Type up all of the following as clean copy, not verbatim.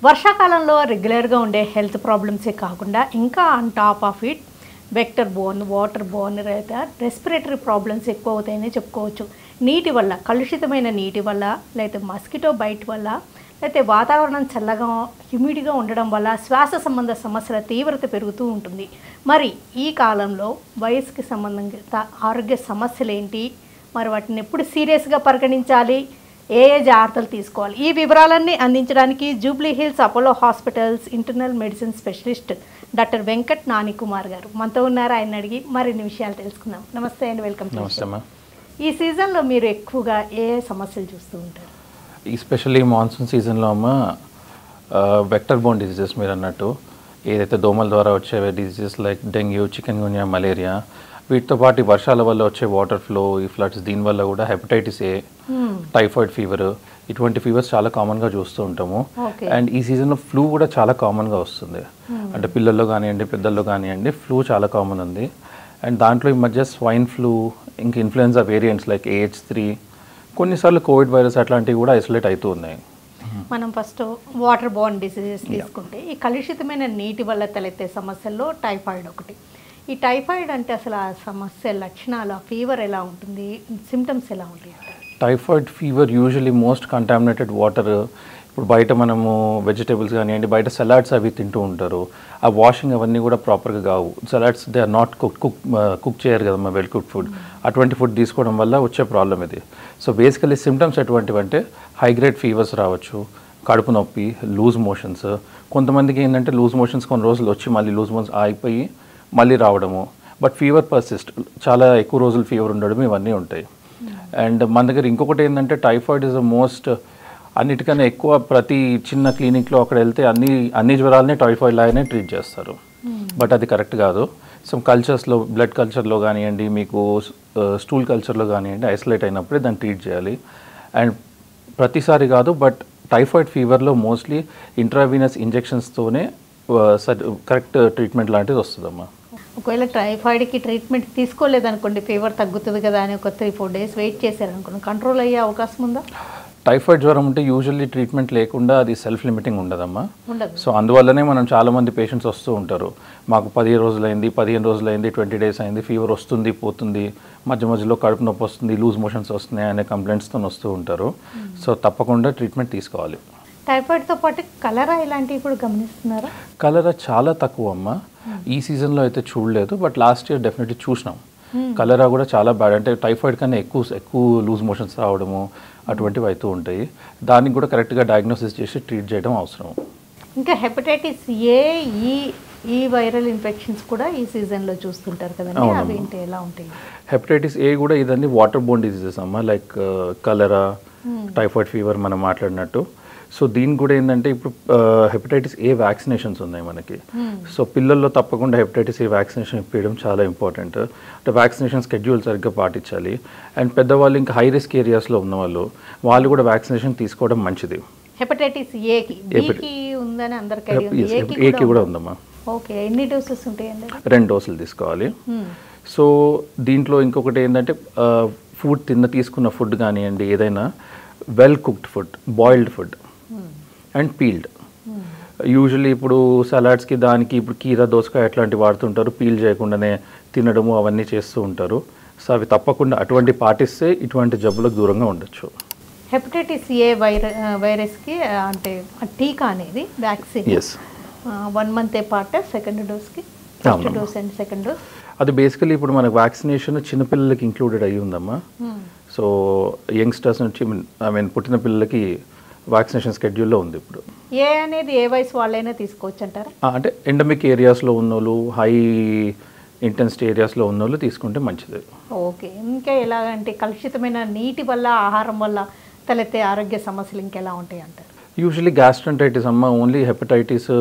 వర్షాకాలంలో రెగ్యులర్గా ఉండే హెల్త్ ప్రాబ్లమ్సే కాకుండా ఇంకా on top of it vector borne, water Born లేదా రెస్పిరేటరీ ప్రాబ్లమ్స్ ఎక్కువ అవుతాయని చెప్పుకోవచ్చు. నీటి వల్ల, కలుషితమైన నీటి వల్ల, లేకపోతే మస్కిటో బైట్ వల్ల, లేకపోతే వాతావరణం చల్లగా హ్యూమిడ్గా ఉండడం వల్ల శ్వాస సంబంధ సమస్యల తీవ్రత పెరుగుతూ ఉంటుంది. మరి ఈ కాలంలో వయసుకి సంబంధిత ఆరోగ్య సమస్యలు ఏంటి, మరి వాటిని ఎప్పుడు సీరియస్గా పరిగణించాలి, ఏ జాగ్రత్తలు తీసుకోవాలి, ఈ వివరాలన్నీ అందించడానికి Jubilee Hills Apollo Hospitals internal medicine specialist doctor Venkat Nanikumar గారు మనతో ఉన్నారు. ఆయన అడిగి మరిన్ని విషయాలు తెలుసుకుందాం. నమస్తే అండి, వెల్కమ్. ఈ సీజన్లో మీరు ఎక్కువగా ఏ సమస్యలు చూస్తూ ఉంటారు? ఎస్పెషల్లీ మాన్సూన్ సీజన్లో అమ్మ వెక్టర్ బోర్న్ డిసీజెస్ మీరు అన్నట్టు ఏదైతే దోమల ద్వారా వచ్చే diseases like dengue, chikungunya, malaria, వీటితో పాటు వర్షాల వల్ల వచ్చే వాటర్ ఫ్లో, ఈ ఫ్లడ్స్, దీనివల్ల కూడా హెపటైటిస్ ఏ, టైఫాయిడ్ ఫీవర్, ఇటువంటి ఫీవర్స్ చాలా కామన్గా చూస్తూ ఉంటాము. అండ్ ఈ సీజన్లో ఫ్లూ కూడా చాలా కామన్గా వస్తుంది. అంటే పిల్లల్లో కానివ్వండి, పెద్దల్లో కానివ్వండి, ఫ్లూ చాలా కామన్ ఉంది. అండ్ దాంట్లో ఈ మధ్య స్వైన్ ఫ్లూ, ఇంకా ఇన్ఫ్లుయెన్జా వేరియంట్స్ లైక్ AH3, కొన్నిసార్లు కోవిడ్ వైరస్ అట్లాంటివి కూడా ఐసోలేట్ అవుతూ ఉన్నాయి. మనం ఫస్ట్ వాటర్ బోర్న్ డిసీజెస్ తీసుకుంటే ఈ కలుషితమైన నీటి వల్ల తలెత్తే సమస్యల్లో టైఫాయిడ్ ఒకటి. ఈ టైఫాయిడ్ అంటే అసలు ఆ సమస్య లక్షణాలు, ఆ ఫీవర్ ఎలా ఉంటుంది, సిమ్టమ్స్ ఎలా ఉంటాయి? Typhoid fever usually most contaminated water. ఇప్పుడు బయట మనము వెజిటేబుల్స్ కానివ్వండి, బయట సలాడ్స్ అవి తింటూ ఉంటారు. ఆ వాషింగ్ అవన్నీ కూడా ప్రాపర్గా కావు. Salads they are not cook చేయరు కదమ్మా, వెల్ కుక్ ఫుడ్. అటువంటి ఫుడ్ తీసుకోవడం వల్ల వచ్చే ప్రాబ్లం ఇది. సో బేసికలీ సిమ్టమ్స్ ఎటువంటివంటే హై గ్రేడ్ ఫీవర్స్ రావచ్చు, కడుపు నొప్పి, లూజ్ మోషన్స్. కొంతమందికి ఏంటంటే లూజ్ మోషన్స్ కొన్ని రోజులు వచ్చి మళ్ళీ లూజ్ మోషన్స్ అయిపోయి మళ్ళీ రావడము. బట్ ఫీవర్ పర్సిస్ట్, చాలా ఎక్కువ రోజులు ఫీవర్ ఉండడం, ఇవన్నీ ఉంటాయి. అండ్ మన దగ్గర ఇంకొకటి ఏంటంటే టైఫాయిడ్ ఇస్ ద మోస్ట్, అన్నిటికన్నా ఎక్కువ ప్రతి చిన్న క్లినిక్లో అక్కడ వెళ్తే అన్ని జ్వరాలనే టైఫాయిడ్ లాగానే ట్రీట్ చేస్తారు. బట్ అది కరెక్ట్ కాదు. సమ్ కల్చర్స్లో, బ్లడ్ కల్చర్లో కానివ్వండి, మీకు స్టూల్ కల్చర్లో కానివ్వండి, ఐసోలేట్ అయినప్పుడే దాన్ని ట్రీట్ చేయాలి. అండ్ ప్రతిసారి కాదు, బట్ టైఫాయిడ్ ఫీవర్లో మోస్ట్లీ ఇంట్రావీనస్ ఇంజెక్షన్స్తోనే కరెక్ట్ ట్రీట్మెంట్ లాంటిది వస్తుందమ్మా. ఒకవేళ టైఫాయిడ్కి ట్రీట్మెంట్ తీసుకోలేదనుకోండి, ఫీవర్ తగ్గుతుంది కదా అని ఒక 3-4 days వెయిట్ చేశారనుకోండి, కంట్రోల్ అయ్యే అవకాశం ఉందా? టైఫాయిడ్ జ్వరం ఉంటే యూజువల్లీ ట్రీట్మెంట్ లేకుండా అది సెల్ఫ్ లిమిటింగ్ ఉండదమ్మా. ఉండదు. సో అందువల్లనే మనం చాలామంది పేషెంట్స్ వస్తూ ఉంటారు, మాకు 15 రోజులైంది, 20 days అయింది, ఫీవర్ వస్తుంది పోతుంది, మధ్యలో కడుపు నొప్పి వస్తుంది, లూజ్ మోషన్స్ వస్తున్నాయి అనే కంప్లైంట్స్తో వస్తూ ఉంటారు. సో తప్పకుండా ట్రీట్మెంట్ తీసుకోవాలి. టైఫాయిడ్తో పాటు కలరా ఇలాంటివి కూడా గమనిస్తున్నారా? కలరా చాలా తక్కువ అమ్మా. ఈ సీజన్లో అయితే చూడలేదు, బట్ లాస్ట్ ఇయర్ డెఫినెట్లీ చూసినాం. కలరా కూడా చాలా బ్యాడ్, అంటే టైఫాయిడ్ కన్నా ఎక్కువ లూజ్ మోషన్స్ రావడము అటువంటివి అవుతూ ఉంటాయి. దానికి కూడా కరెక్ట్గా డయాగ్నోసిస్ చేసి ట్రీట్ చేయడం అవసరం. ఇంకా హెపటైటిస్ ఏ, ఈ వైరల్ ఇన్ఫెక్షన్స్ కూడా ఈ సీజన్లో చూస్తుంటారు కదండి, అవి ఏంటి, ఎలా ఉంటాయి? హెపటైటిస్ ఏ కూడా ఇదన్నీ వాటర్ బోర్న్ డిసీజెస్ అమ్మ, లైక్ కలరా, టైఫాయిడ్ ఫీవర్ మనం మాట్లాడినట్టు. సో దీనికి కూడా ఏంటంటే ఇప్పుడు హెపటైటిస్ ఏ వ్యాక్సినేషన్స్ ఉన్నాయి మనకి. సో పిల్లల్లో తప్పకుండా హెపటైటిస్ ఏ వ్యాక్సినేషన్ ఇప్పించడం చాలా ఇంపార్టెంట్. అంటే వ్యాక్సినేషన్ స్కెడ్యూల్ సరిగ్గా పాటించాలి. అండ్ పెద్దవాళ్ళు ఇంకా హై రిస్క్ ఏరియాస్లో ఉన్న వాళ్ళు కూడా వ్యాక్సినేషన్ తీసుకోవడం మంచిది. హెపటైటిస్ ఏకి ఉందని అందరికీ ఏకి కూడా ఉందమ్మా. ఓకే, ఎన్ని డోసెస్ ఉంటాయండి? 2 డోసులు తీసుకోవాలి. సో దీంట్లో ఇంకొకటి ఏంటంటే ఫుడ్ తీసుకున్న ఫుడ్ కానివ్వండి, ఏదైనా well cooked food, boiled food and peeled. Usually ఇప్పుడు సలాడ్స్కి దానికి ఇప్పుడు కీరా, దోసకాయ అట్లాంటివి వాడుతుంటారు, పీల్ చేయకుండానే తినడము అవన్నీ చేస్తూ ఉంటారు. సో అవి తప్పకుండా అటువంటి పాటిస్తే ఇటువంటి జబ్బులకు దూరంగా ఉండొచ్చు. హెపటైటిస్ ఏ వైరస్కి అంటే టీకా అనేది వ్యాక్సిన్ 1 month పాటు సెకండ్ డోస్కి, first dose and second dose. అది బేసికలీ ఇప్పుడు మనకు వ్యాక్సినేషన్ చిన్నపిల్లలకి ఇంక్లూడెడ్ అయ్యి ఉందమ్మా. సో యంగ్స్టర్స్ నుంచి పుట్టిన పిల్లలకి వ్యాక్సినేషన్ స్కెడ్యూల్లో ఉంది ఇప్పుడు. ఏ అనేది ఏ వయసు వాళ్ళైనా తీసుకోవచ్చు అంటారా? అంటే ఎండమిక్ ఏరియాస్లో ఉన్నోళ్ళు, హై ఇంటెన్సిటీ ఏరియాస్లో ఉన్నోళ్ళు తీసుకుంటే మంచిది. ఓకే, ఇంకా ఎలాగంటే కలుషితమైన నీటి వల్ల, ఆహారం వల్ల తలెత్తే ఆరోగ్య సమస్యలు ఇంకెలా ఉంటాయి అంటారు? యూజువల్లీ గ్యాస్ట్రంటైటిస్ అమ్మ, ఓన్లీ హెపటైటిస్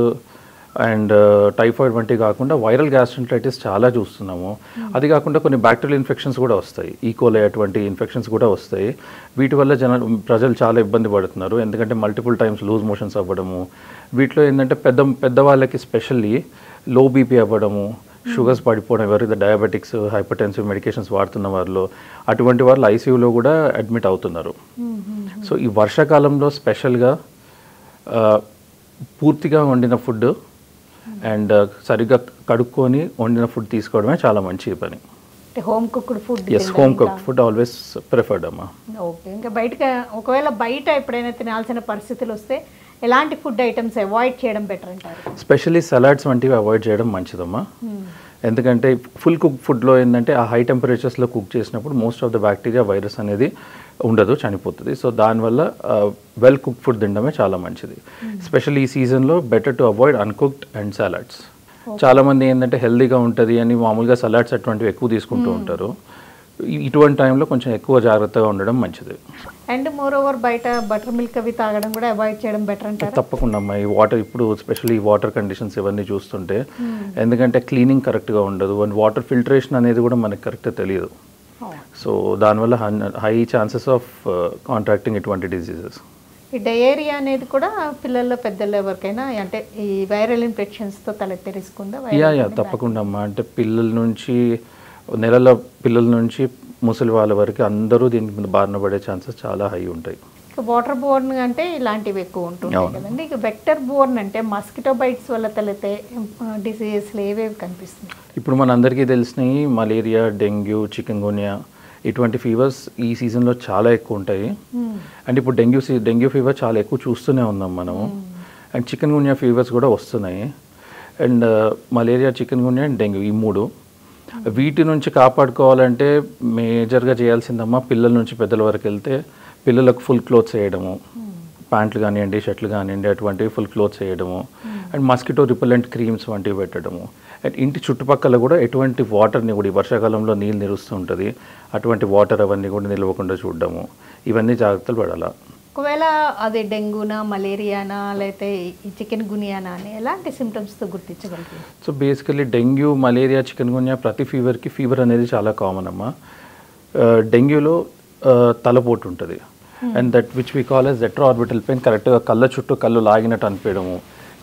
అండ్ టైఫాయిడ్ వంటివి కాకుండా వైరల్ గ్యాస్ట్రంటైటిస్ చాలా చూస్తున్నాము. అది కాకుండా కొన్ని బ్యాక్టీరియల్ ఇన్ఫెక్షన్స్ కూడా వస్తాయి, ఈకోలై అటువంటి ఇన్ఫెక్షన్స్ కూడా వస్తాయి. వీటి వల్ల ప్రజలు చాలా ఇబ్బంది పడుతున్నారు, ఎందుకంటే మల్టిపుల్ టైమ్స్ లూజ్ మోషన్స్ అవ్వడము. వీటిలో ఏంటంటే పెద్దవాళ్ళకి స్పెషల్లీ లో బీపీ అవ్వడము, షుగర్స్ పడిపోవడం, ఎవరైతే డయాబెటిక్స్, హైపర్టెన్సివ్ మెడికేషన్స్ వాడుతున్న వారిలో అటువంటి వాళ్ళు ఐసీయూలో కూడా అడ్మిట్ అవుతున్నారు. సో ఈ వర్షాకాలంలో స్పెషల్గా పూర్తిగా వండిన ఫుడ్ అండ్ సరిగ్గా కడుక్కొని వండిన ఫుడ్ తీసుకోవడమే చాలా మంచి పని. అంటే home cooked food. Yes, home cooked food always preferred అమ్మా. ఓకే. ఇంకా ఒకవేళ బయట ఎప్పుడైనా తినాల్సిన పరిస్థితులు వస్తే ఎలాంటి ఫుడ్ ఐటమ్స్ అవాయిడ్ చేయడం బెటర్ అంటారు? స్పెషల్లీ సలాడ్స్ వంటివి అవాయిడ్ చేయడం మంచిదమ్మా. ఎందుకంటే ఫుల్ కుక్ ఫుడ్లో ఏంటంటే ఆ హై టెంపరేచర్స్లో కుక్ చేసినప్పుడు most of the bacteria virus అనేది ఉండదు, చనిపోతుంది. సో దానివల్ల వెల్ కుక్ ఫుడ్ తినడమే చాలా మంచిది. స్పెషల్లీ ఈ సీజన్లో better to avoid uncooked and salads. చాలామంది ఏంటంటే హెల్దీగా ఉంటుంది అని మామూలుగా సలాడ్స్ అటువంటివి ఎక్కువ తీసుకుంటూ ఉంటారు. ఇటువంటి టైంలో కొంచెం ఎక్కువ జాగ్రత్తగా ఉండడం మంచిది. అండ్ మోర్ ఓవర్ బయట బటర్ మిల్క్ అవి తాగడం కూడా అవాయిడ్ చేయడం బెటర్ అంటారు? తప్పకుండా అమ్మా. ఈ వాటర్ ఇప్పుడు స్పెషల్లీ వాటర్ కండిషన్స్ ఇవన్నీ చూస్తుంటే ఎందుకంటే క్లీనింగ్ కరెక్ట్గా ఉండదు అండ్ వాటర్ ఫిల్టరేషన్ అనేది కూడా మనకి కరెక్ట్గా తెలియదు. సో దానివల్ల హై ఛాన్సెస్ ఆఫ్ కాంట్రాక్టింగ్ ఇటువంటి డిసీజెస్. ఈ డయేరియా అనేది కూడా పిల్లల్లో పెద్దల్లో ఎవరికైనా అంటే ఈ వైరల్ ఇన్ఫెక్షన్స్తో తలెత్తే రిస్క్ ఉందా? యా తప్పకుండా అమ్మా. అంటే పిల్లల నుంచి నెలల పిల్లల నుంచి ముసలి వాళ్ళ వరకు అందరూ దీనికి బారిన పడే ఛాన్సెస్ చాలా హై ఉంటాయి. వాటర్ బోర్న్ అంటే ఇలాంటివి ఎక్కువ ఉంటుంటాయి కదండి. ఇక వెక్టర్ బోర్న్ అంటే మస్కిటో బైట్స్ వల్ల తలెత్తే డిసీజెస్లు ఏవేవి కనిపిస్తుంది? ఇప్పుడు మనందరికీ తెలిసినవి మలేరియా, డెంగ్యూ, చికెన్ గున్యా ఇటువంటి ఫీవర్స్ ఈ సీజన్లో చాలా ఎక్కువ ఉంటాయి. అండ్ ఇప్పుడు డెంగ్యూ ఫీవర్ చాలా ఎక్కువ చూస్తూనే ఉన్నాం మనము. అండ్ చికెన్ గున్యా ఫీవర్స్ కూడా వస్తున్నాయి. And malaria, chikungunya and dengue ఈ మూడు. వీటి నుంచి కాపాడుకోవాలంటే మేజర్గా చేయాల్సిందమ్మా పిల్లల నుంచి పెద్దల వరకు వెళ్తే పిల్లలకు ఫుల్ క్లోత్స్ వేయడము, ప్యాంట్లు కానివ్వండి, షర్ట్లు కానివ్వండి అటువంటివి ఫుల్ క్లోత్స్ వేయడము అండ్ మస్కిటో రిపెలెంట్ క్రీమ్స్ వంటివి పెట్టడము. అండ్ ఇంటి చుట్టుపక్కల కూడా ఎటువంటి వాటర్ని కూడా ఈ వర్షాకాలంలో నీళ్ళు నిలుస్తుంటుంది అటువంటి వాటర్ అవన్నీ కూడా నిలవకుండా చూడడము, ఇవన్నీ జాగ్రత్తలు పడాలా. ఒకవేళ అది డెంగ్యూనా, మలేరియానా, లేకపోతే ఈ చికెన్ గునియానా అని ఎలాంటి సిమ్టమ్స్తో గుర్తించగలుగుతారు? So basically dengue, malaria, chikungunya ప్రతి ఫీవర్కి ఫీవర్ అనేది చాలా కామన్ అమ్మా. డెంగ్యూలో తలపోటు ఉంటుంది and that which we call as retro orbital pain, కరెక్ట్గా కళ్ళ చుట్టూ కళ్ళు లాగినట్టు అనిపించడము,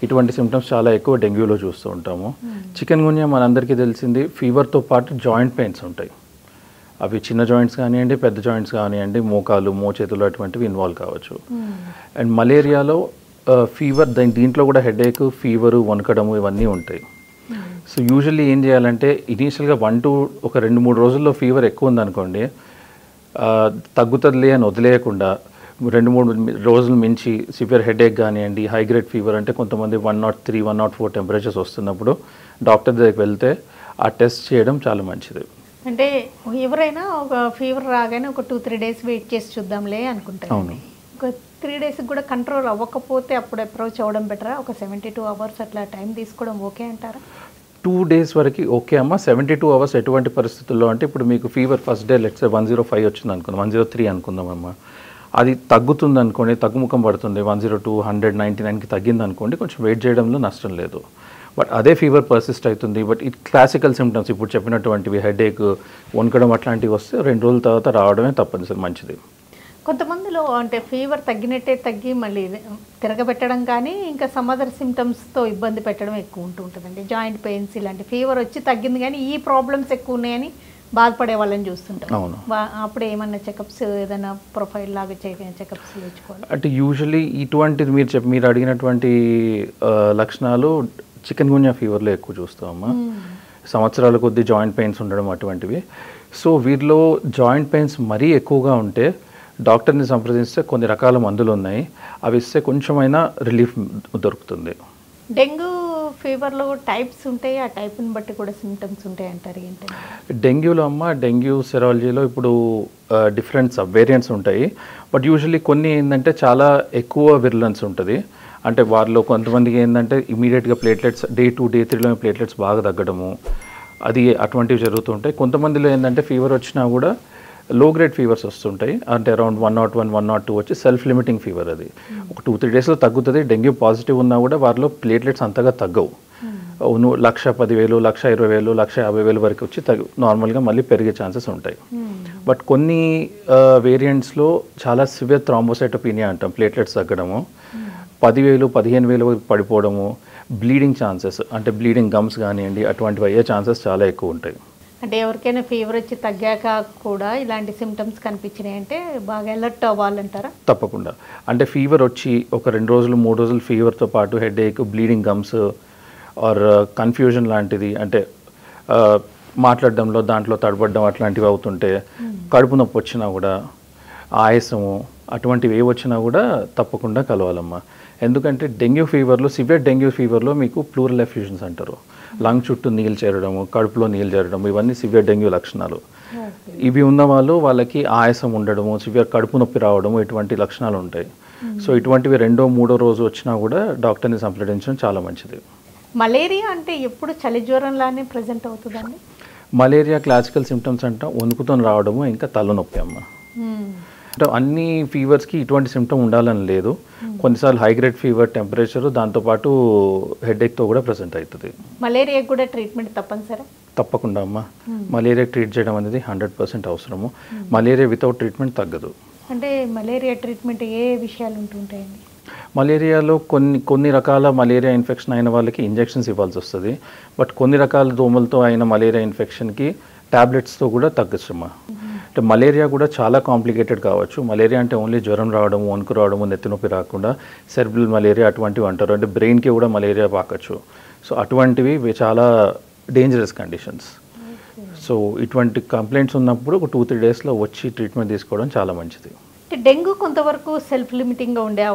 ఇటువంటి సిమ్టమ్స్ చాలా ఎక్కువ డెంగ్యూలో చూస్తూ ఉంటాము. చికెన్ గున్యా మనందరికీ తెలిసింది ఫీవర్తో పాటు జాయింట్ పెయిన్స్ ఉంటాయి. అవి చిన్న జాయింట్స్ కానివ్వండి, పెద్ద జాయింట్స్ కానివ్వండి, మోకాలు, మోచేతులు అటువంటివి ఇన్వాల్వ్ కావచ్చు. అండ్ మలేరియాలో ఫీవర్ దీంట్లో కూడా హెడేక్, ఫీవరు, వణకడము ఇవన్నీ ఉంటాయి. సో యూజువల్లీ ఏం చేయాలంటే ఇనీషియల్గా 1 to 2-3 రోజుల్లో ఫీవర్ ఎక్కువ ఉందనుకోండి, తగ్గుతుందిలే అని వదిలేయకుండా 2-3 రోజులు మించి సివియర్ హెడేక్ కానివ్వండి, హై గ్రేడ్ ఫీవర్ అంటే కొంతమంది 103, 104 టెంపరేచర్స్ వస్తున్నప్పుడు డాక్టర్ దగ్గరికి వెళ్తే ఆ టెస్ట్ చేయడం చాలా మంచిది. అంటే ఎవరైనా ఒక ఫీవర్ రాగానే ఒక 2-3 days వెయిట్ చేసి చూద్దాంలే అనుకుంటారు. ఒక 3 days కూడా కంట్రోల్ అవ్వకపోతే అప్పుడు అప్రోచ్ అవ్వడం బెటరా? ఒక 72 hours అట్లా టైం తీసుకోవడం ఓకే అంటారా? 2 days వరకు ఓకే అమ్మ. 72 hours ఎటువంటి పరిస్థితుల్లో అంటే ఇప్పుడు మీకు ఫీవర్ ఫస్ట్ డే లెట్స్ 105 వచ్చింది అనుకుందాం, 103 అనుకుందామమ్మా, అది తగ్గుతుంది అనుకోండి, తగ్గుముఖం పడుతుంది 102, 199కి తగ్గింది అనుకోండి, కొంచెం వెయిట్ చేయడంలో నష్టం లేదు. బట్ అదే ఫీవర్ పర్సిస్ట్ అవుతుంది, బట్ ఈ క్లాసికల్ సిమ్టమ్స్ ఇప్పుడు చెప్పినటువంటివి హెడేక్, వణకడం అట్లాంటివి వస్తే 2 రోజుల తర్వాత రావడమే తప్పనిసరి మంచిది. కొంతమందిలో అంటే ఫీవర్ తగ్గినట్టే తగ్గి మళ్ళీ తిరగబెట్టడం కానీ ఇంకా సమ్ అదర్ సిమ్టమ్స్తో ఇబ్బంది పెట్టడం ఎక్కువ ఉంటుందండి. జాయింట్ పెయిన్స్ ఇలాంటి ఫీవర్ వచ్చి తగ్గింది కానీ ఈ ప్రాబ్లమ్స్ ఎక్కువ ఉన్నాయని బాధపడే వాళ్ళని చూస్తుంటాం. అప్పుడు ఏమన్నా చెకప్స్ ఏదైనా ప్రొఫైల్ లాగా చెకప్స్ తెచ్చుకోవాలి అంటే యూజువల్లీ ఇటువంటిది మీరు అడిగినటువంటి లక్షణాలు చికెన్ గున్యా ఫీవర్లో ఎక్కువ చూస్తామమ్మా. సంవత్సరాల కొద్దీ జాయింట్ పెయిన్స్ ఉండడం అటువంటివి. సో వీరిలో జాయింట్ పెయిన్స్ మరీ ఎక్కువగా ఉంటే డాక్టర్ని సంప్రదిస్తే కొన్ని రకాల మందులు ఉన్నాయి, అవి ఇస్తే కొంచెమైనా రిలీఫ్ దొరుకుతుంది. డెంగ్యూ ఫీవర్లో టైప్స్ ఉంటాయి, ఆ టైప్ని బట్టి కూడా సిమ్టమ్స్ ఉంటాయి అంటారు. ఏంటంటే డెంగ్యూలో అమ్మ, డెంగ్యూ సెరాలజీలో ఇప్పుడు డిఫరెంట్ సబ్ వేరియంట్స్ ఉంటాయి. బట్ యూజువల్లీ కొన్ని ఏంటంటే చాలా ఎక్కువ విరులెన్స్ ఉంటుంది. అంటే వారిలో కొంతమందికి ఏంటంటే ఇమీడియట్గా ప్లేట్లెట్స్ డే 2, day 3లో ప్లేట్లెట్స్ బాగా తగ్గడము, అది అటువంటివి జరుగుతుంటాయి. కొంతమందిలో ఏంటంటే ఫీవర్ వచ్చినా కూడా లో గ్రేడ్ ఫీవర్స్ వస్తుంటాయి, అంటే అరౌండ్ 101, 102 వచ్చి సెల్ఫ్ లిమిటింగ్ ఫీవర్. అది ఒక 2-3 daysలో తగ్గుతుంది. డెంగ్యూ పాజిటివ్ ఉన్నా కూడా వారిలో ప్లేట్లెట్స్ అంతగా తగ్గవు. 1,10,000, 1,20,000, 1,50,000 వరకు వచ్చి నార్మల్గా మళ్ళీ పెరిగే ఛాన్సెస్ ఉంటాయి. బట్ కొన్ని వేరియంట్స్లో చాలా సివియర్ థ్రాంబోసైటోపీనియా అంటాం, ప్లేట్లెట్స్ తగ్గడము, 10,000, 15,000 వరకు పడిపోవడము, బ్లీడింగ్ ఛాన్సెస్ అంటే బ్లీడింగ్ గమ్స్ కానివ్వండి అటువంటివి అయ్యే ఛాన్సెస్ చాలా ఎక్కువ ఉంటాయి. అంటే ఎవరికైనా ఫీవర్ వచ్చి తగ్గాక కూడా ఇలాంటి సిమ్టమ్స్ కనిపించినాయి అంటే బాగా అలర్ట్ అవ్వాలంటారా? తప్పకుండా. అంటే ఫీవర్ వచ్చి ఒక 2 రోజులు 3 రోజులు ఫీవర్తో పాటు headache, bleeding gums or confusion లాంటిది, అంటే మాట్లాడడంలో దాంట్లో తడబడడం అట్లాంటివి అవుతుంటే, కడుపు నొప్పి వచ్చినా కూడా, ఆయాసము అటువంటివి ఏ వచ్చినా కూడా తప్పకుండా కలవాలమ్మా. ఎందుకంటే డెంగ్యూ ఫీవర్లో, సివియర్ డెంగ్యూ ఫీవర్లో మీకు ప్లూరల్ ఎఫ్యూజన్స్ అంటారు. లంగ్ చుట్టూ నీళ్ళు చేరడము, కడుపులో నీళ్ళు చేరడం, ఇవన్నీ సివియర్ డెంగ్యూ లక్షణాలు. ఇవి ఉన్న వాళ్ళకి ఆయాసం ఉండడము, సివియర్ కడుపు నొప్పి రావడము, ఇటువంటి లక్షణాలు ఉంటాయి. సో ఇటువంటివి 2వ 3వ రోజు వచ్చినా కూడా డాక్టర్ని సంప్రదించడం చాలా మంచిది. మలేరియా అంటే ఎప్పుడు చలి జ్వరంలానే ప్రజెంట్ అవుతుందండి? మలేరియా క్లాసికల్ సిమ్టమ్స్ అంటే వణుకుతో రావడము, ఇంకా తలనొప్పి అమ్మ. అంటే అన్ని ఫీవర్స్కి ఇటువంటి సిమ్టమ్ ఉండాలని లేదు. కొన్నిసార్లు హై గ్రేడ్ ఫీవర్, టెంపరేచర్, దాంతోపాటు హెడేక్తో కూడా ప్రజెంట్ అవుతుంది. మలేరియా కూడా ట్రీట్మెంట్ తప్పనిసరి? తప్పకుండా అమ్మ. మలేరియా ట్రీట్ చేయడం అనేది 100% అవసరము. మలేరియా వితౌట్ ట్రీట్మెంట్ తగ్గదు. అంటే మలేరియా ట్రీట్మెంట్ ఏ విషయాలు ఉంటుంటాయండి? మలేరియాలో కొన్ని రకాల మలేరియా ఇన్ఫెక్షన్ అయిన వాళ్ళకి ఇంజెక్షన్స్ ఇవ్వాల్సి వస్తుంది. బట్ కొన్ని రకాల దోమలతో అయిన మలేరియా ఇన్ఫెక్షన్కి టాబ్లెట్స్తో కూడా తగ్గచ్చమ్మా. అంటే మలేరియా కూడా చాలా కాంప్లికేటెడ్ కావచ్చు. మలేరియా అంటే ఓన్లీ జ్వరం రావడము, వణుకు రావడము, నెత్తి నొప్పి రాకుండా సెర్బ్రల్ మలేరియా అటువంటివి అంటారు. అంటే బ్రెయిన్కి కూడా మలేరియా పాకచ్చు. సో అటువంటివి చాలా డేంజరస్ కండిషన్స్. సో ఇటువంటి కంప్లైంట్స్ ఉన్నప్పుడు ఒక 2-3 డేస్లో వచ్చి ట్రీట్మెంట్ తీసుకోవడం చాలా మంచిది. అంటే డెంగ్యూ కొంతవరకు సెల్ఫ్ లిమిటింగ్గా ఉండే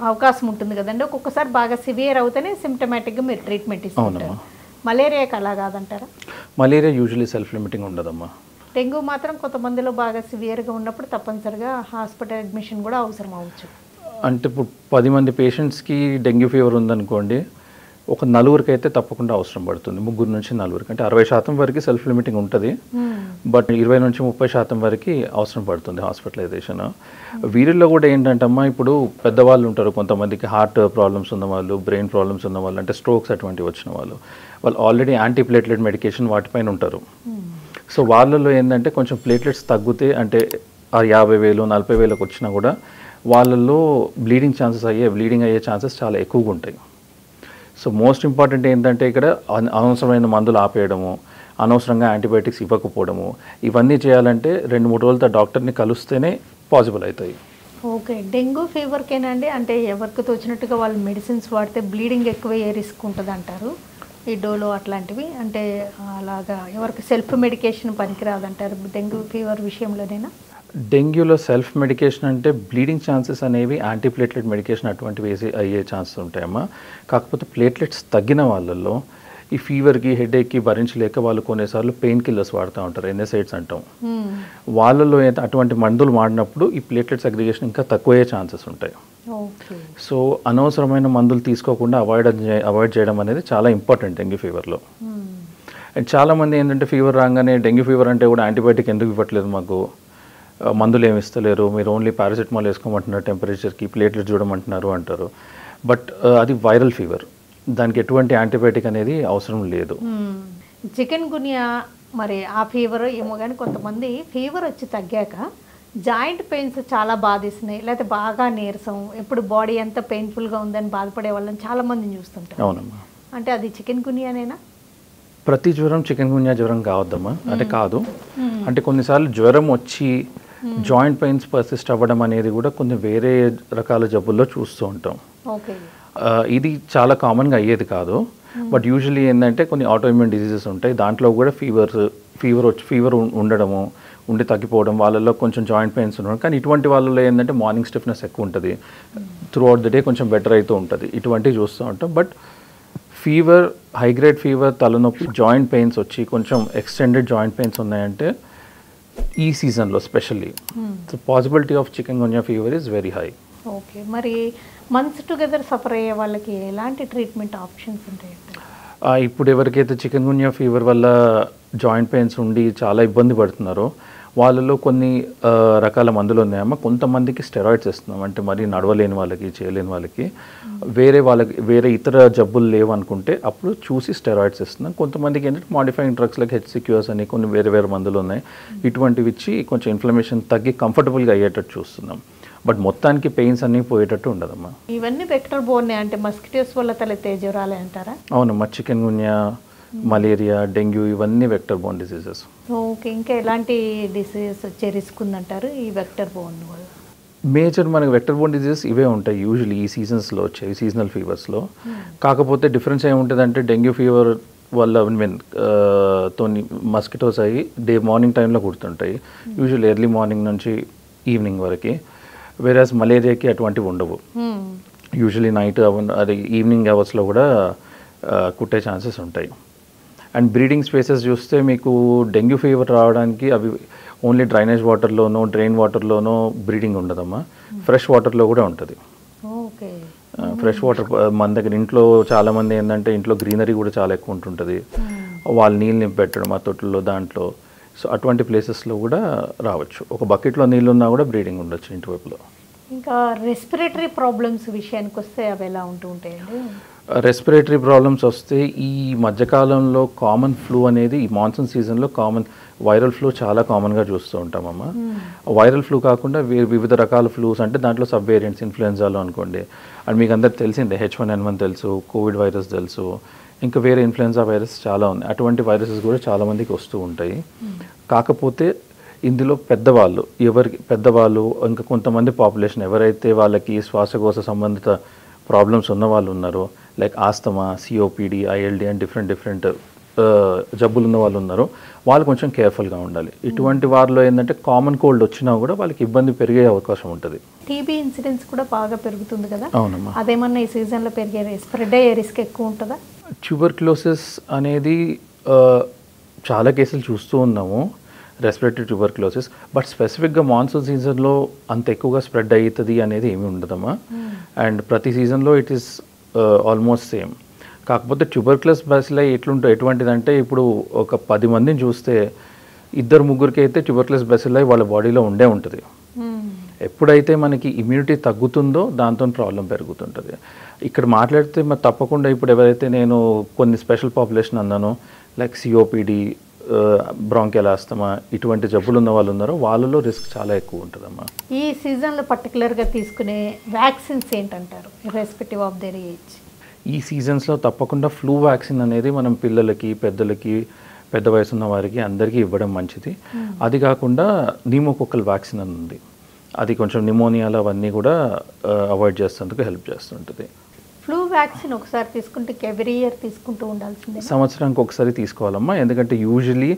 అవకాశం ఉంటుంది కదండి. ఒక్కొక్కసారి బాగా సివియర్ అవుతేనే సిమ్టమాటిక్గా మీరు ట్రీట్మెంట్ ఇస్తారు. మలేరియాకి అలా కాదంటారా? మలేరియా యూజువలీ సెల్ఫ్ లిమిటింగ్ ఉండదమ్మా. డెంగ్యూ మాత్రం కొంతమందిలో బాగా సివియర్గా ఉన్నప్పుడు తప్పనిసరిగా హాస్పిటల్ అడ్మిషన్ కూడా అవసరం అవ్వచ్చు. అంటే ఇప్పుడు 10 మంది పేషెంట్స్కి డెంగ్యూ ఫీవర్ ఉందనుకోండి, ఒక 4 అయితే తప్పకుండా అవసరం పడుతుంది. 3 నుంచి 4, అంటే 60% వరకు సెల్ఫ్ లిమిటింగ్ ఉంటుంది. బట్ 20 నుంచి 30% వరకు అవసరం పడుతుంది హాస్పిటలైజేషన్. వీరిలో కూడా ఏంటంటమ్మా, ఇప్పుడు పెద్దవాళ్ళు ఉంటారు, కొంతమందికి హార్ట్ ప్రాబ్లమ్స్ ఉన్నవాళ్ళు, బ్రెయిన్ ప్రాబ్లమ్స్ ఉన్నవాళ్ళు, అంటే స్ట్రోక్స్ అటువంటివి వచ్చిన వాళ్ళు ఆల్రెడీ యాంటీ ప్లేట్లెట్ మెడికేషన్ వాటిపైన ఉంటారు. సో వాళ్ళలో ఏంటంటే కొంచెం ప్లేట్లెట్స్ తగ్గితే, అంటే 50,000 40,000 వచ్చినా కూడా వాళ్ళల్లో బ్లీడింగ్ అయ్యే ఛాన్సెస్ చాలా ఎక్కువగా ఉంటాయి. సో మోస్ట్ ఇంపార్టెంట్ ఏంటంటే ఇక్కడ అనవసరమైన మందులు ఆపేయడము, అనవసరంగా యాంటీబయాటిక్స్ ఇవ్వకపోవడము, ఇవన్నీ చేయాలంటే 2-3 రోజులతో డాక్టర్ని కలిస్తేనే పాసిబుల్ అవుతాయి. ఓకే. డెంగ్యూ ఫీవర్కేనండి, అంటే ఎవరికి తోచినట్టుగా వాళ్ళు మెడిసిన్స్ వాడితే బ్లీడింగ్ ఎక్కువ రిస్క్ ఉంటుంది అంటారు, ఈ డోలో అట్లాంటివి, అంటే అలాగా ఎవరికి సెల్ఫ్ మెడికేషన్ పనికిరాదంటారు డెంగ్యూ ఫీవర్ విషయంలోనేనా? డెంగ్యూలో సెల్ఫ్ మెడికేషన్ అంటే బ్లీడింగ్ ఛాన్సెస్ అనేవి యాంటీ ప్లేట్లెట్ మెడికేషన్ అటువంటివి అయ్యే ఛాన్సెస్ ఉంటాయమ్మా. కాకపోతే ప్లేట్లెట్స్ తగ్గిన వాళ్ళల్లో ఈ ఫీవర్కి, హెడేక్కి భరించలేక వాళ్ళు కొన్నిసార్లు పెయిన్ కిల్లర్స్ వాడుతూ ఉంటారు, ఎన్ఎసైడ్స్ అంటాం. వాళ్ళల్లో అయితే అటువంటి మందులు వాడినప్పుడు ఈ ప్లేట్లెట్స్ అగ్రిగేషన్ ఇంకా తక్కువయ్యే ఛాన్సెస్ ఉంటాయి. సో అనవసరమైన మందులు తీసుకోకుండా అవాయిడ్ చేయడం అనేది చాలా ఇంపార్టెంట్ డెంగ్యూ ఫీవర్లో. అండ్ చాలామంది ఏంటంటే ఫీవర్ రాగానే డెంగ్యూ ఫీవర్ అంటే కూడా యాంటీబయాటిక్ ఎందుకు ఇవ్వట్లేదు, మాకు మందులు ఏమి ఇస్తలేరు, మీరు ఓన్లీ పారాసిటమాల్ వేసుకోమంటున్నారు, టెంపరేచర్కి ప్లేట్లెట్స్ చూడమంటున్నారు అంటారు. బట్ అది వైరల్ ఫీవర్, దానికి ఎటువంటి యాంటీబయాటిక్ అనేది అవసరం లేదు. చికెన్ గున్యా మరి ఆ ఫీవర్ ఏమో కానీ కొంతమంది ఫీవర్ వచ్చి తగ్గాక జాయింట్ పెయిన్స్ చాలా బాధిస్తున్నాయి, లేకపోతే బాగా నీరసం, ఎప్పుడు బాడీ అంతా పెయిన్ఫుల్గా ఉందని బాధపడే వాళ్ళని చాలామందిని చూస్తుంటారు. అవునమ్మా. అంటే అది చికెన్ గున్యానేనా? ప్రతి జ్వరం చికెన్ గున్యా జ్వరం కావద్దమ్మా, అంటే కాదు. అంటే కొన్నిసార్లు జ్వరం వచ్చి జాయింట్ పెయిన్స్ పర్సిస్ట్ అవ్వడం అనేది కూడా కొన్ని వేరే రకాల జబ్బుల్లో చూస్తూ ఉంటాం. ఇది చాలా కామన్గా అయ్యేది కాదు. బట్ యూజువలీ ఏంటంటే కొన్ని ఆటోఇమ్యూన్ డిసీజెస్ ఉంటాయి, దాంట్లో కూడా ఫీవర్ ఉండడము, ఉండి తగ్గిపోవడం, వాళ్ళల్లో కొంచెం జాయింట్ పెయిన్స్ ఉండడం. కానీ ఇటువంటి వాళ్ళలో ఏంటంటే మార్నింగ్ స్టిఫ్నెస్ ఎక్కువ ఉంటుంది, త్రూ అవుట్ ద డే కొంచెం బెటర్ అవుతూ ఉంటుంది, ఇటువంటివి చూస్తూ ఉంటాం. But fever, high grade fever, తలనొప్పి, జాయింట్ పెయిన్స్ వచ్చి కొంచెం ఎక్స్టెండెడ్ జాయింట్ పెయిన్స్ ఉన్నాయంటే ఈ సీజన్లో specially the possibility of chikungunya fever is very high. Okay. మరి మంత్స్ టుగెదర్ సఫర్ అయ్యే వాళ్ళకి ఎలాంటి ట్రీట్మెంట్ ఆప్షన్స్ ఉంటాయి? ఇప్పుడు ఎవరికైతే చికెన్ గున్యా ఫీవర్ వల్ల జాయింట్ పెయిన్స్ ఉండి చాలా ఇబ్బంది పడుతున్నారో వాళ్ళలో కొన్ని రకాల మందులు ఉన్నాయమ్మా. కొంతమందికి స్టెరాయిడ్స్ ఇస్తున్నాం, అంటే మరి నడవలేని వాళ్ళకి, చేయలేని వాళ్ళకి, వేరే ఇతర జబ్బులు లేవు అనుకుంటే అప్పుడు చూసి స్టెరాయిడ్స్ ఇస్తున్నాం. కొంతమందికి ఏంటంటే మాడిఫైయింగ్ డ్రగ్స్ లైక్ హెచ్సిక్యూఎస్ అని కొన్ని వేరే మందులు ఉన్నాయి, ఇటువంటివి ఇచ్చి కొంచెం ఇన్ఫ్లమేషన్ తగ్గి కంఫర్టబుల్గా అయ్యేటట్టు చూస్తున్నాం. బట్ మొత్తానికి పెయిన్స్ అన్నీ పోయేటట్టు ఉండదమ్మా. ఇవన్నీ వెక్టర్ బోర్న్, అంటే మస్కిటోస్ వల్ల తలెత్తే జ్వరాలే అంటారా? అవునమ్మా. చికెన్ గున్యా, మలేరియా, డెంగ్యూ ఇవన్నీ వెక్టర్ బోర్న్ డిసీజెస్. ఓకే, ఇంకా ఎలాంటి డిసీజెస్ వచ్చే రిస్క్ ఉందంటారు ఈ వెక్టర్ బోర్న్ వల్ల? మేజర్ మనకి వెక్టర్ బోర్న్ డిసీజెస్ ఇవే ఉంటాయి యూజువల్లీ ఈ సీజన్స్లో వచ్చాయి, సీజనల్ ఫీవర్స్లో. కాకపోతే డిఫరెన్స్ ఏముంటుందంటే డెంగ్యూ ఫీవర్ వల్ల తోని మస్కిటోస్ అయ్యి మార్నింగ్ టైంలో కుడుతుంటాయి, యూజువల్లీ ఎర్లీ మార్నింగ్ నుంచి ఈవినింగ్ వరకు. వేరేస్ మలేరియాకి అటువంటివి ఉండవు, యూజువల్లీ నైట్ అది ఈవినింగ్ అవర్స్లో కూడా కుట్టే ఛాన్సెస్ ఉంటాయి. అండ్ బ్రీడింగ్ స్పేసెస్ చూస్తే మీకు డెంగ్యూ ఫీవర్ రావడానికి అవి ఓన్లీ డ్రైనేజ్ వాటర్లోనో డ్రైన్ వాటర్లోనో బ్రీడింగ్ ఉండదమ్మా, ఫ్రెష్ వాటర్లో కూడా ఉంటుంది. ఓకే, ఫ్రెష్ వాటర్ మన దగ్గర ఇంట్లో చాలామంది ఏంటంటే ఇంట్లో గ్రీనరీ కూడా చాలా ఎక్కువ ఉంటుంటుంది, వాళ్ళు నీళ్ళు నింపి పెట్టడం ఆ తొట్టుల్లో దాంట్లో. సో అటువంటి ప్లేసెస్లో కూడా రావచ్చు. ఒక బకెట్లో నీళ్ళు ఉన్నా కూడా బ్రీడింగ్ ఉండొచ్చు ఇంటి వైపులో. ఇంకా రెస్పిరేటరీ ప్రాబ్లమ్స్ విషయానికి వస్తే అవి ఎలా ఉంటూ ఉంటాయండి? రెస్పిరేటరీ ప్రాబ్లమ్స్ వస్తే ఈ మధ్యకాలంలో కామన్ ఫ్లూ అనేది ఈ మాన్సూన్ సీజన్లో కామన్ వైరల్ ఫ్లూ చాలా కామన్గా చూస్తూ ఉంటామమ్మ. వైరల్ ఫ్లూ కాకుండా వివిధ రకాల ఫ్లూస్ అంటే దాంట్లో సబ్ వేరియంట్స్, ఇన్ఫ్లుయెన్జాలో అనుకోండి, అండ్ మీకు అందరికి తెలిసిందే H1N1 తెలుసు, కోవిడ్ వైరస్ తెలుసు, ఇంకా వేరే ఇన్ఫ్లుయెన్జా వైరస్ చాలా ఉంది. అటువంటి వైరసెస్ కూడా చాలామందికి వస్తూ ఉంటాయి. కాకపోతే ఇందులో పెద్దవాళ్ళు ఇంకా కొంతమంది పాపులేషన్ ఎవరైతే వాళ్ళకి శ్వాసకోశ సంబంధిత ప్రాబ్లమ్స్ ఉన్న వాళ్ళు ఉన్నారో, like asthma, COPD, ILD and different జబ్బులు ఉన్న వాళ్ళు ఉన్నారో వాళ్ళు కొంచెం కేర్ఫుల్గా ఉండాలి. ఇటువంటి వారిలో ఏంటంటే కామన్ కోల్డ్ వచ్చినా కూడా వాళ్ళకి ఇబ్బంది పెరిగే అవకాశం ఉంటుంది. టీబీ ఇన్సిడెన్స్ కూడా బాగా పెరుగుతుంది కదా? అవునమ్మా. అదేమన్నా ఈ సీజన్లో పెరిగే స్ప్రెడ్ అయ్యే రిస్క్ ఎక్కువ ఉంటుందా? ట్యూబర్క్లోసిస్ అనేది చాలా కేసులు చూస్తూ ఉన్నాము, రెస్పిరేటరీ ట్యూబర్క్లోసిస్. బట్ స్పెసిఫిక్గా మాన్సూన్ సీజన్లో అంత ఎక్కువగా స్ప్రెడ్ అవుతుంది అనేది ఏమీ ఉండదమ్మా. అండ్ ప్రతి సీజన్లో ఇట్ ఈస్ ఆల్మోస్ట్ సేమ్. కాకపోతే ట్యూబర్క్లోసిస్ బ్యాసిలై ఎటువంటిదంటే ఇప్పుడు ఒక 10 మందిని చూస్తే 2-3 అయితే ట్యూబర్క్లోసిస్ బ్యాసిలై వాళ్ళ బాడీలో ఉంటుంది. ఎప్పుడైతే మనకి ఇమ్యూనిటీ తగ్గుతుందో దాంతో ప్రాబ్లం పెరుగుతుంటుంది. ఇక్కడ మాట్లాడితే మరి తప్పకుండా ఇప్పుడు ఎవరైతే నేను కొన్ని స్పెషల్ పాపులేషన్ అన్నానో లైక్ COPD, బ్రాంకియల్ ఆస్తమా ఇటువంటి జబ్బులు ఉన్న వాళ్ళు ఉన్నారో వాళ్ళలో రిస్క్ చాలా ఎక్కువ ఉంటుందమ్మా. ఈ సీజన్లో పర్టికులర్గా తీసుకునే వ్యాక్సిన్స్ ఏంటంటారు రెస్పెక్టివ్ ఆఫ్ దేర్ ఏజ్? ఈ సీజన్స్లో తప్పకుండా ఫ్లూ వ్యాక్సిన్ అనేది మనం పిల్లలకి, పెద్దలకి, పెద్ద వయసు ఉన్న వారికి అందరికీ ఇవ్వడం మంచిది. అది కాకుండా న్యూమోకోకల్ వ్యాక్సిన్ అని ఉంది, అది కొంచెం నిమోనియాలు అవన్నీ కూడా అవాయిడ్ చేసేందుకు హెల్ప్ చేస్తుంటుంది. ఫ్లూ వ్యాక్సిన్ ఒకసారి తీసుకుంటే ఎవ్రీ ఇయర్ తీసుకుంటూ ఉండాల్సిందే? సంవత్సరానికి ఒకసారి తీసుకోవాలమ్మా, ఎందుకంటే యూజువలీ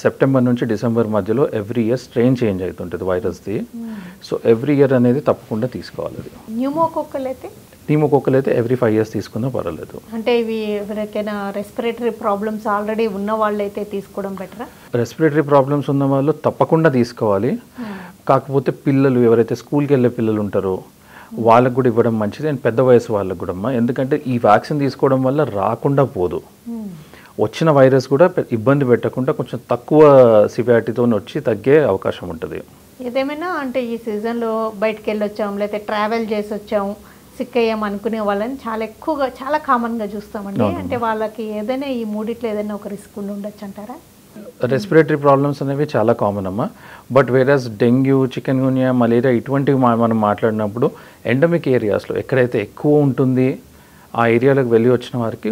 సెప్టెంబర్ నుంచి డిసెంబర్ మధ్యలో ఎవ్రీ ఇయర్ స్ట్రెయిన్ చేంజ్ అవుతుంటుంది వైరస్ది. సో ఎవ్రీ ఇయర్ అనేది తప్పకుండా తీసుకోవాలి. అది న్యూమోకోకల్ అయితే ఎవ్రీ 5 years తీసుకున్నా పర్వాలేదు. అంటే ఇవి ఎవరికైనా రెస్పిరేటరీ ప్రాబ్లమ్స్ ఆల్రెడీ ఉన్న వాళ్ళు అయితే తీసుకోవడం బెటరా? రెస్పిరేటరీ ప్రాబ్లమ్స్ ఉన్న వాళ్ళు తప్పకుండా తీసుకోవాలి. కాకపోతే పిల్లలు ఎవరైతే స్కూల్కి వెళ్ళే పిల్లలు ఉంటారో వాళ్ళకు కూడా ఇవ్వడం మంచిది. అండ్ పెద్ద వయసు వాళ్ళకు కూడా అమ్మా, ఎందుకంటే ఈ వ్యాక్సిన్ తీసుకోవడం వల్ల రాకుండా పోదు, వచ్చిన వైరస్ కూడా ఇబ్బంది పెట్టకుండా కొంచెం తక్కువ సివియారిటీతో వచ్చి తగ్గే అవకాశం ఉంటుంది. ఏదేమైనా అంటే ఈ సీజన్లో బయటకు వెళ్ళొచ్చాం లేకపోతే ట్రావెల్ చేసి వచ్చాము, సిక్ అయ్యాం అనుకునే వాళ్ళని చాలా కామన్గా చూస్తామండి. అంటే వాళ్ళకి ఏదైనా ఈ మూడిట్లో ఏదైనా ఒక రిస్క్ ఉండొచ్చు అంటారా? రెస్పిరేటరీ ప్రాబ్లమ్స్ అనేవి చాలా కామన్ అమ్మా. బట్ వేరస్ డెంగ్యూ, చికెన్గున్యా, మలేరియా ఇటువంటివి మనం మాట్లాడినప్పుడు ఎండమిక్ ఏరియాస్లో ఎక్కడైతే ఎక్కువ ఉంటుంది ఆ ఏరియాలకు వెళ్ళి వచ్చిన వారికి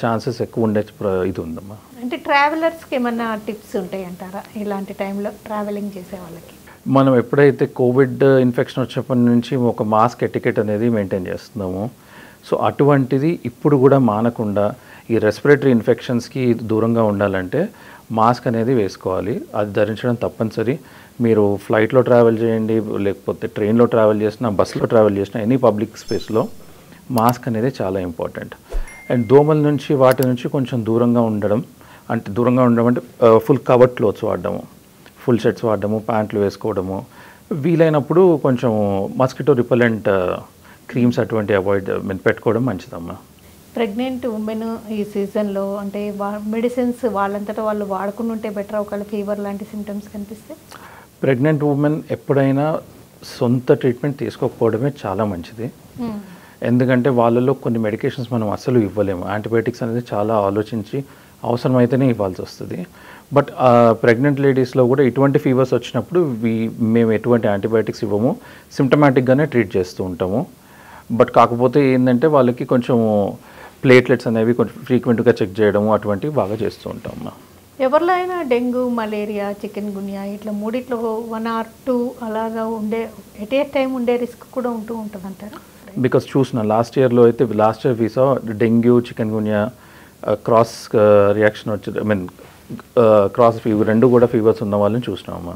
ఛాన్సెస్ ఎక్కువ ఉండే ఇది ఉందమ్మా. అంటే ట్రావెలర్స్కి ఏమన్నా టిప్స్ ఉంటాయి అంటారా ఇలాంటి టైంలో ట్రావెలింగ్ చేసే వాళ్ళకి? మనం ఎప్పుడైతే కోవిడ్ ఇన్ఫెక్షన్ వచ్చినప్పటి నుంచి ఒక మాస్క్ ఎటికెట్ అనేది మెయింటైన్ చేస్తున్నాము. సో అటువంటిది ఇప్పుడు కూడా మానకుండా ఈ రెస్పిరేటరీ ఇన్ఫెక్షన్స్కి దూరంగా ఉండాలంటే మాస్క్ అనేది వేసుకోవాలి, అది ధరించడం తప్పనిసరి. మీరు ఫ్లైట్లో ట్రావెల్ చేయండి, లేకపోతే ట్రైన్లో ట్రావెల్ చేసినా, బస్సులో ట్రావెల్ చేసినా, ఎనీ పబ్లిక్ స్పేస్లో మాస్క్ అనేది చాలా ఇంపార్టెంట్. అండ్ దోమల నుంచి వాటి నుంచి కొంచెం దూరంగా ఉండడం అంటే ఫుల్ కవర్డ్ క్లోత్స్ వాడడము, ఫుల్ షర్ట్స్ వాడడము, ప్యాంట్లు వేసుకోవడము, వీలైనప్పుడు కొంచెం మస్కిటో రిపెలెంట్ క్రీమ్స్ అటువంటి పెట్టుకోవడం మంచిదమ్మా. ప్రెగ్నెంట్ ఉమెన్ ఈ సీజన్లో అంటే మెడిసిన్స్ వాళ్ళంతటా వాళ్ళు వాడుకుని ఉంటే బెటర్ ఒకవేళ ఫీవర్ లాంటి సిమ్టమ్స్ కనిపిస్తే? ప్రెగ్నెంట్ ఉమెన్ ఎప్పుడైనా సొంత ట్రీట్మెంట్ తీసుకోకపోవడమే చాలా మంచిది. ఎందుకంటే వాళ్ళలో కొన్ని మెడికేషన్స్ మనం అస్సలు ఇవ్వలేము, యాంటీబయాటిక్స్ అనేది చాలా ఆలోచించి అవసరమైతేనే ఇవ్వాల్సి వస్తుంది. బట్ ప్రెగ్నెంట్ లేడీస్లో కూడా ఇటువంటి ఫీవర్స్ వచ్చినప్పుడు మేము ఎటువంటి యాంటీబయాటిక్స్ ఇవ్వము, సిమ్టమాటిక్గానే ట్రీట్ చేస్తూ ఉంటాము. బట్ కాకపోతే ఏంటంటే వాళ్ళకి కొంచెం ప్లేట్లెట్స్ అనేవి కొంచెం ఫ్రీక్వెంట్గా చెక్ చేయడము అటువంటివి బాగా చేస్తూ ఉంటాం అమ్మా. ఎవరిలో అయినా డెంగ్యూ, మలేరియా, చికెన్ గున్యా ఇట్లా మూడిట్లో 1 or 2 అలాగా ఉండే ఎట్ ఏ టైం ఉండే రిస్క్ కూడా ఉంటుంది అంటారా? బికాస్ చూసిన లాస్ట్ ఇయర్ వీసా dengue, chikungunya cross reaction వచ్చి క్రాస్ ఫీవర్ రెండు కూడా ఫీవర్స్ ఉన్న వాళ్ళని చూసినామమ్మా.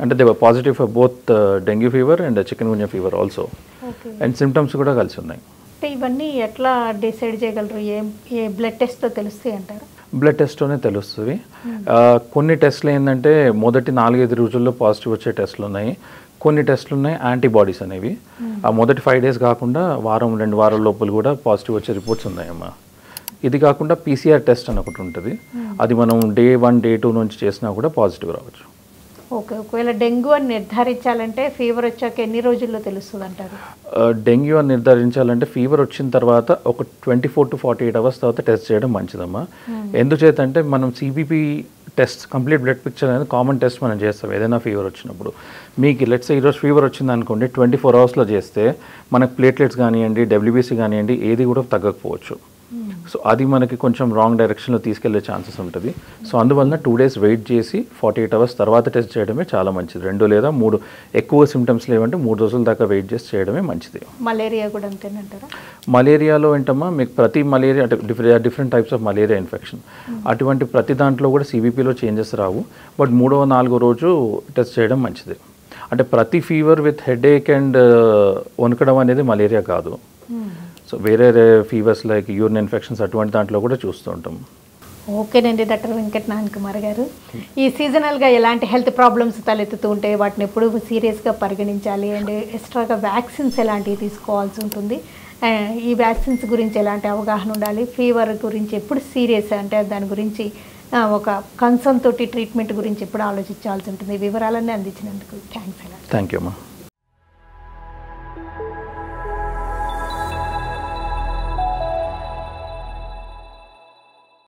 అంటే they were positive for both dengue fever and chikungunya fever also, and symptoms కూడా కలిసి ఉన్నాయి. అంటే ఇవన్నీ ఎట్లా డిసైడ్ చేయగలరు? ఏ బ్లడ్ టెస్ట్తో తెలుస్తాయి అంటారు? బ్లడ్ టెస్ట్తోనే తెలుస్తుంది. కొన్ని టెస్ట్లు ఏంటంటే మొదటి 4-5 రోజుల్లో పాజిటివ్ వచ్చే టెస్ట్లు ఉన్నాయి, కొన్ని టెస్ట్లు ఉన్నాయి యాంటీబాడీస్ అనేవి. ఆ మొదటి 5 days కాకుండా 1-2 వారాల లోపల కూడా పాజిటివ్ వచ్చే రిపోర్ట్స్ ఉన్నాయమ్మా. ఇది కాకుండా PCR టెస్ట్ అని ఒకటి ఉంటుంది, అది మనం Day 1, Day 2 నుంచి చేసినా కూడా పాజిటివ్ రావచ్చు. ఓకే, ఒకవేళ డెంగ్యూ అని నిర్ధారించాలంటే ఫీవర్ వచ్చాక ఎన్ని రోజుల్లో తెలుస్తుంది అంటారు? డెంగ్యూ అని నిర్ధారించాలంటే ఫీవర్ వచ్చిన తర్వాత ఒక 24 to 48 hours తర్వాత టెస్ట్ చేయడం మంచిదమ్మా. ఎందుచేతంటే మనం CBP test, complete blood picture అనేది కామన్ టెస్ట్ మనం చేస్తాం ఏదైనా ఫీవర్ వచ్చినప్పుడు. మీకు లెట్స్ ఈరోజు ఫీవర్ వచ్చింది అనుకోండి, 24 hours చేస్తే మనకు ప్లేట్లెట్స్ కానివ్వండి, WBC కానివ్వండి ఏది కూడా తగ్గకపోవచ్చు. సో అది మనకి కొంచెం రాంగ్ డైరెక్షన్లో తీసుకెళ్లే ఛాన్సెస్ ఉంటుంది. సో అందువలన 2 days వెయిట్ చేసి 48 hours తర్వాత టెస్ట్ చేయడమే చాలా మంచిది. 2 లేదా 3 ఎక్కువ సిమ్టమ్స్ లేవంటే 3 రోజుల దాకా వెయిట్ చేసి చేయడమే మంచిది. మలేరియా కూడా అంతేనంటారా? మలేరియాలో ఏంటమ్మా మీకు ప్రతి మలేరియా అంటే different types of malaria infection, అటువంటి ప్రతి దాంట్లో కూడా CBPలో చేంజెస్ రావు. బట్ 3వ 4వ రోజు టెస్ట్ చేయడం మంచిది. అంటే ప్రతి ఫీవర్ విత్ హెడేక్ అండ్ వణకడం అనేది మలేరియా కాదు. సో వేరే ఫీవర్స్ లైక్ యూరిన్ ఇన్ఫెక్షన్స్ అటువంటి దాంట్లో కూడా చూస్తూ ఉంటాం. ఓకేనండి డాక్టర్ వెంకట నారాయణ కుమార్ గారు, ఈ సీజనల్గా ఎలాంటి హెల్త్ ప్రాబ్లమ్స్ తలెత్తుతూ ఉంటే వాటిని ఎప్పుడు సీరియస్గా పరిగణించాలి, అండ్ ఎక్స్ట్రాగా వ్యాక్సిన్స్ ఎలాంటివి తీసుకోవాల్సి ఉంటుంది, ఈ వ్యాక్సిన్స్ గురించి ఎలాంటి అవగాహన ఉండాలి, ఫీవర్ గురించి ఎప్పుడు సీరియస్ అంటే దాని గురించి ఒక కన్సర్న్ తోటి ట్రీట్మెంట్ గురించి ఎప్పుడు ఆలోచించాల్సి ఉంటుంది, వివరాలన్నీ అందించినందుకు థ్యాంక్స్. థ్యాంక్ యూ అమ్మా.